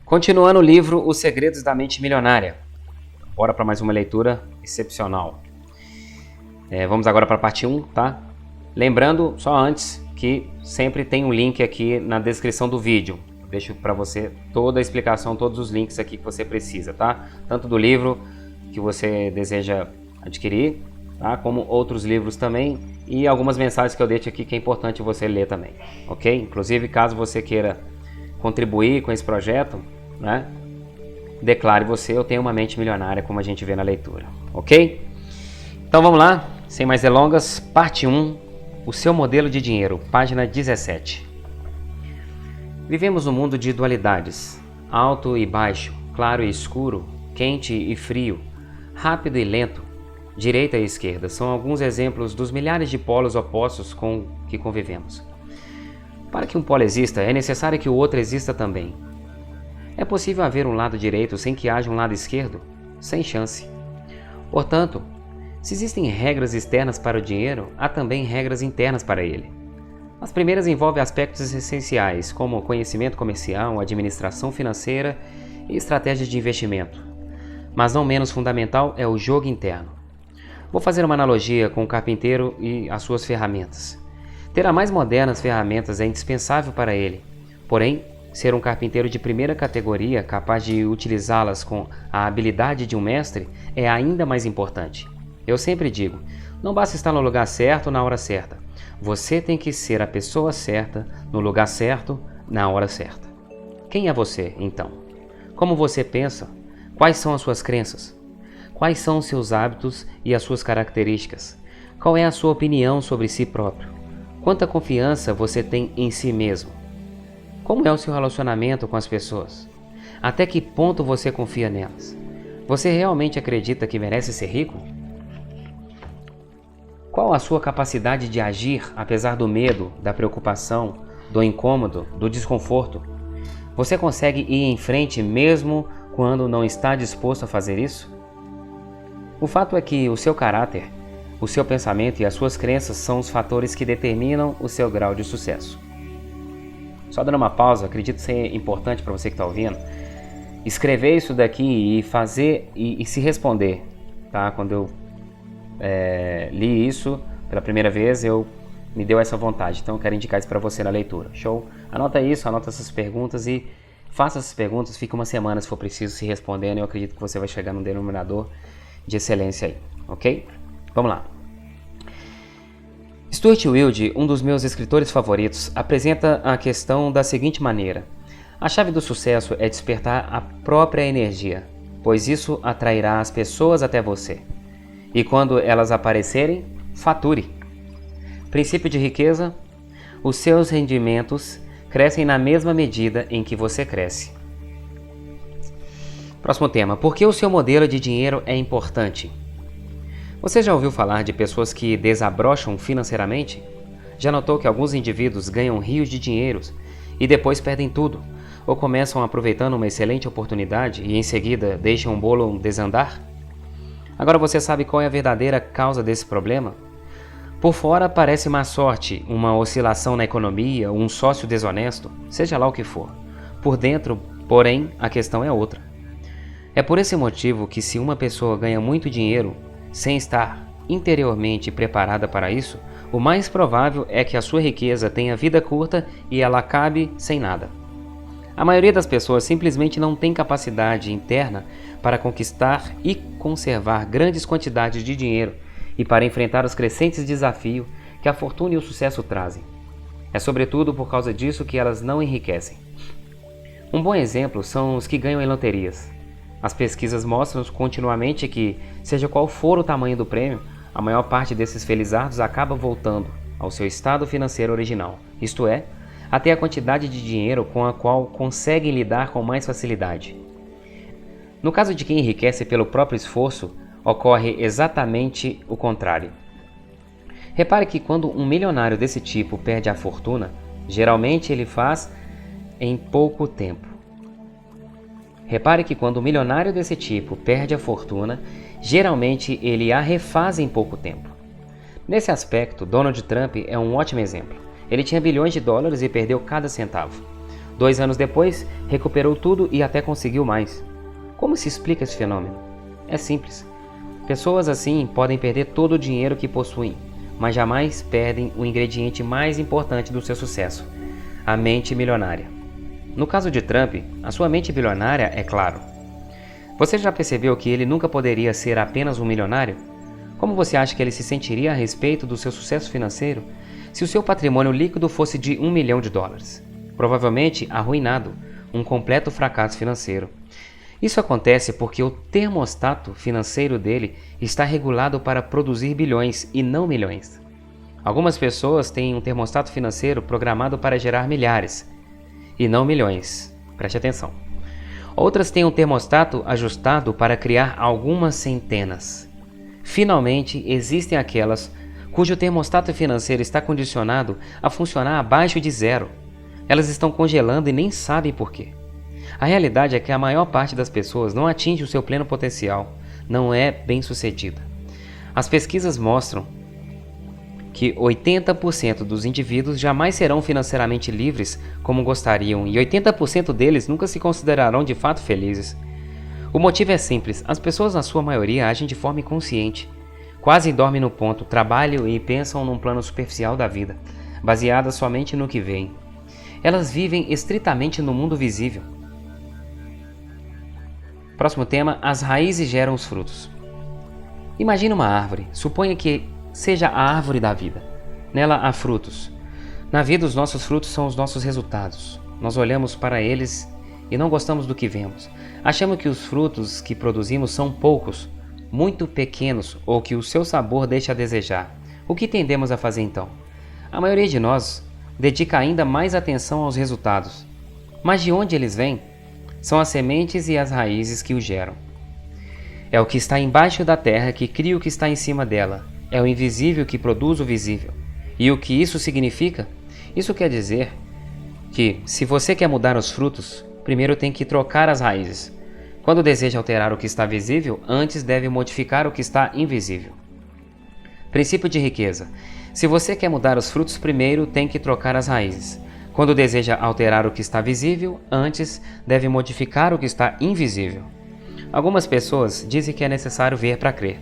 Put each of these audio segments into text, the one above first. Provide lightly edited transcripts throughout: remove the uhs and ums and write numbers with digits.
Continuando o livro Os Segredos da Mente Milionária. Bora para mais uma leitura excepcional. Vamos agora para a parte 1, tá? Lembrando, só antes, que sempre tem um link aqui na descrição do vídeo. Deixo para você toda a explicação, todos os links aqui que você precisa, tá? Tanto do livro que você deseja adquirir, tá? Como outros livros também e algumas mensagens que eu deixo aqui que é importante você ler também, ok? Inclusive, caso você queira contribuir com esse projeto, né? Declare você, eu tenho uma mente milionária, como a gente vê na leitura, ok? Então vamos lá, sem mais delongas, parte 1, o seu modelo de dinheiro, página 17. Vivemos um mundo de dualidades, alto e baixo, claro e escuro, quente e frio, rápido e lento, direita e esquerda, são alguns exemplos dos milhares de polos opostos com que convivemos. Para que um polo exista, é necessário que o outro exista também. É possível haver um lado direito sem que haja um lado esquerdo? Sem chance. Portanto, se existem regras externas para o dinheiro, há também regras internas para ele. As primeiras envolvem aspectos essenciais, como conhecimento comercial, administração financeira e estratégias de investimento. Mas não menos fundamental é o jogo interno. Vou fazer uma analogia com o carpinteiro e as suas ferramentas. Ter as mais modernas ferramentas é indispensável para ele, porém, ser um carpinteiro de primeira categoria, capaz de utilizá-las com a habilidade de um mestre, é ainda mais importante. Eu sempre digo, não basta estar no lugar certo na hora certa. Você tem que ser a pessoa certa, no lugar certo, na hora certa. Quem é você, então? Como você pensa? Quais são as suas crenças? Quais são os seus hábitos e as suas características? Qual é a sua opinião sobre si próprio? Quanta confiança você tem em si mesmo? Como é o seu relacionamento com as pessoas? Até que ponto você confia nelas? Você realmente acredita que merece ser rico? Qual a sua capacidade de agir apesar do medo, da preocupação, do incômodo, do desconforto? Você consegue ir em frente mesmo quando não está disposto a fazer isso? O fato é que o seu caráter, o seu pensamento e as suas crenças são os fatores que determinam o seu grau de sucesso. Só dando uma pausa, acredito ser importante para você que está ouvindo, escrever isso daqui e fazer e se responder, tá? Quando eu li isso pela primeira vez, me deu essa vontade, então eu quero indicar isso para você na leitura, show? Anota isso, anota essas perguntas e faça essas perguntas, fica uma semana se for preciso se respondendo, eu acredito que você vai chegar num denominador de excelência aí, ok? Vamos lá. Stuart Wilde, um dos meus escritores favoritos, apresenta a questão da seguinte maneira: a chave do sucesso é despertar a própria energia, pois isso atrairá as pessoas até você. E quando elas aparecerem, fature. Princípio de riqueza: os seus rendimentos crescem na mesma medida em que você cresce. Próximo tema: por que o seu modelo de dinheiro é importante? Você já ouviu falar de pessoas que desabrocham financeiramente? Já notou que alguns indivíduos ganham rios de dinheiros e depois perdem tudo, ou começam aproveitando uma excelente oportunidade e em seguida deixam o bolo desandar? Agora você sabe qual é a verdadeira causa desse problema? Por fora parece má sorte, uma oscilação na economia, um sócio desonesto, seja lá o que for. Por dentro, porém, a questão é outra. É por esse motivo que se uma pessoa ganha muito dinheiro, sem estar interiormente preparada para isso, o mais provável é que a sua riqueza tenha vida curta e ela acabe sem nada. A maioria das pessoas simplesmente não tem capacidade interna para conquistar e conservar grandes quantidades de dinheiro e para enfrentar os crescentes desafios que a fortuna e o sucesso trazem. É sobretudo por causa disso que elas não enriquecem. Um bom exemplo são os que ganham em loterias. As pesquisas mostram continuamente que, seja qual for o tamanho do prêmio, a maior parte desses felizardos acaba voltando ao seu estado financeiro original, isto é, até a quantidade de dinheiro com a qual conseguem lidar com mais facilidade. No caso de quem enriquece pelo próprio esforço, ocorre exatamente o contrário. Repare que quando um milionário desse tipo perde a fortuna, geralmente ele faz em pouco tempo. Repare que quando um milionário desse tipo perde a fortuna, geralmente ele a refaz em pouco tempo. Nesse aspecto, Donald Trump é um ótimo exemplo. Ele tinha bilhões de dólares e perdeu cada centavo. 2 anos depois, recuperou tudo e até conseguiu mais. Como se explica esse fenômeno? É simples. Pessoas assim podem perder todo o dinheiro que possuem, mas jamais perdem o ingrediente mais importante do seu sucesso, a mente milionária. No caso de Trump, a sua mente bilionária é claro. Você já percebeu que ele nunca poderia ser apenas um milionário? Como você acha que ele se sentiria a respeito do seu sucesso financeiro se o seu patrimônio líquido fosse de $1 milhão? Provavelmente arruinado, um completo fracasso financeiro. Isso acontece porque o termostato financeiro dele está regulado para produzir bilhões e não milhões. Algumas pessoas têm um termostato financeiro programado para gerar milhares e não milhões. Preste atenção. Outras têm um termostato ajustado para criar algumas centenas. Finalmente, existem aquelas cujo termostato financeiro está condicionado a funcionar abaixo de 0. Elas estão congelando e nem sabem por quê. A realidade é que a maior parte das pessoas não atinge o seu pleno potencial, não é bem-sucedida. As pesquisas mostram que 80% dos indivíduos jamais serão financeiramente livres como gostariam e 80% deles nunca se considerarão de fato felizes. O motivo é simples, as pessoas na sua maioria agem de forma inconsciente. Quase dormem no ponto, trabalham e pensam num plano superficial da vida, baseadas somente no que veem. Elas vivem estritamente no mundo visível. Próximo tema, as raízes geram os frutos. Imagine uma árvore, suponha que seja a árvore da vida. Nela há frutos. Na vida, os nossos frutos são os nossos resultados. Nós olhamos para eles e não gostamos do que vemos. Achamos que os frutos que produzimos são poucos, muito pequenos ou que o seu sabor deixa a desejar. O que tendemos a fazer então? A maioria de nós dedica ainda mais atenção aos resultados. Mas de onde eles vêm? São as sementes e as raízes que o geram. É o que está embaixo da terra que cria o que está em cima dela. É o invisível que produz o visível. E o que isso significa? Isso quer dizer que, se você quer mudar os frutos, primeiro tem que trocar as raízes. Quando deseja alterar o que está visível, antes deve modificar o que está invisível. Princípio de riqueza. Se você quer mudar os frutos, primeiro tem que trocar as raízes. Quando deseja alterar o que está visível, antes deve modificar o que está invisível. Algumas pessoas dizem que é necessário ver para crer.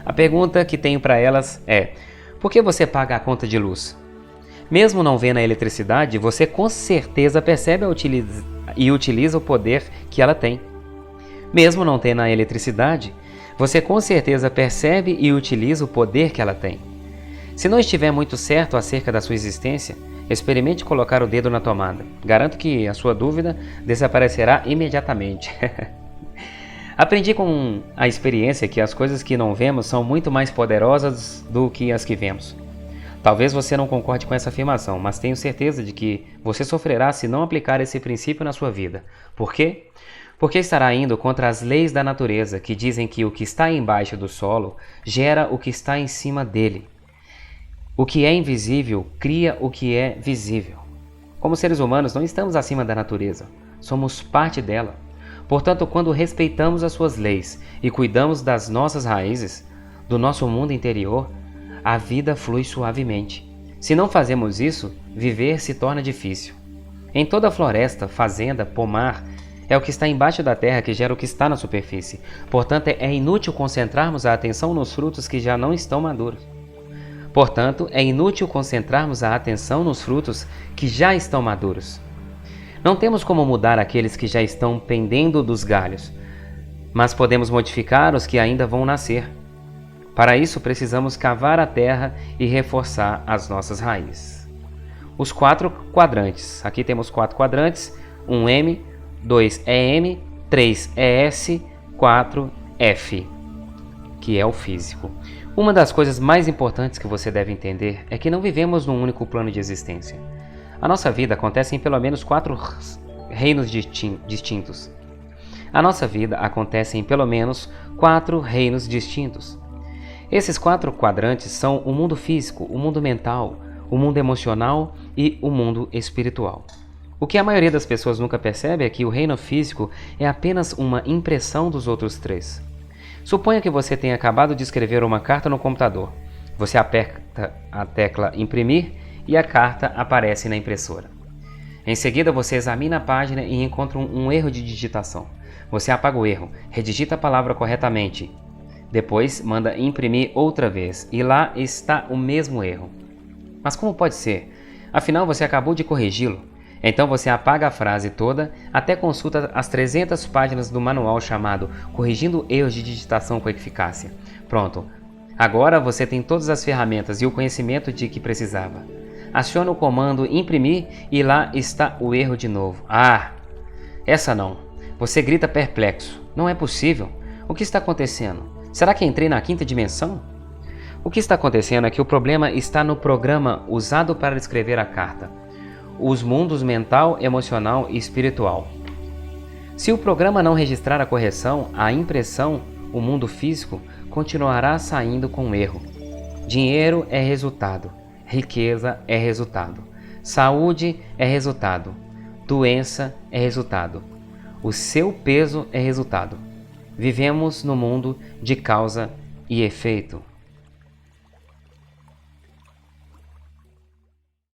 A pergunta que tenho para elas é: por que você paga a conta de luz? Mesmo não vendo a eletricidade, você com certeza percebe e utiliza o poder que ela tem. Mesmo não tendo a eletricidade, você com certeza percebe e utiliza o poder que ela tem. Se não estiver muito certo acerca da sua existência, experimente colocar o dedo na tomada. Garanto que a sua dúvida desaparecerá imediatamente. Aprendi com a experiência que as coisas que não vemos são muito mais poderosas do que as que vemos. Talvez você não concorde com essa afirmação, mas tenho certeza de que você sofrerá se não aplicar esse princípio na sua vida. Por quê? Porque estará indo contra as leis da natureza, que dizem que o que está embaixo do solo gera o que está em cima dele. O que é invisível cria o que é visível. Como seres humanos, não estamos acima da natureza, somos parte dela. Portanto, quando respeitamos as suas leis e cuidamos das nossas raízes, do nosso mundo interior, a vida flui suavemente. Se não fazemos isso, viver se torna difícil. Em toda floresta, fazenda, pomar, é o que está embaixo da terra que gera o que está na superfície. Portanto, é inútil concentrarmos a atenção nos frutos que já não estão maduros. Não temos como mudar aqueles que já estão pendendo dos galhos, mas podemos modificar os que ainda vão nascer. Para isso, precisamos cavar a terra e reforçar as nossas raízes. Os 4 quadrantes. Aqui temos 4 quadrantes: 1M, 2EM, 3ES, 4F, que é o físico. Uma das coisas mais importantes que você deve entender é que não vivemos num único plano de existência. A nossa vida acontece em pelo menos 4 reinos distintos. Esses 4 quadrantes são o mundo físico, o mundo mental, o mundo emocional e o mundo espiritual. O que a maioria das pessoas nunca percebe é que o reino físico é apenas uma impressão dos outros 3. Suponha que você tenha acabado de escrever uma carta no computador. Você aperta a tecla imprimir e a carta aparece na impressora. Em seguida, você examina a página e encontra um erro de digitação. Você apaga o erro, redigita a palavra corretamente. Depois, manda imprimir outra vez e lá está o mesmo erro. Mas como pode ser? Afinal, você acabou de corrigi-lo. Então você apaga a frase toda, até consulta as 300 páginas do manual chamado Corrigindo Erros de Digitação com Eficácia. Pronto. Agora você tem todas as ferramentas e o conhecimento de que precisava. Aciona o comando imprimir e lá está o erro de novo. Ah, essa não. Você grita perplexo. Não é possível. O que está acontecendo? Será que entrei na quinta dimensão? O que está acontecendo é que o problema está no programa usado para escrever a carta. Os mundos mental, emocional e espiritual. Se o programa não registrar a correção, a impressão, o mundo físico, continuará saindo com erro. Dinheiro é resultado. Riqueza é resultado. Saúde é resultado. Doença é resultado. O seu peso é resultado. Vivemos no mundo de causa e efeito.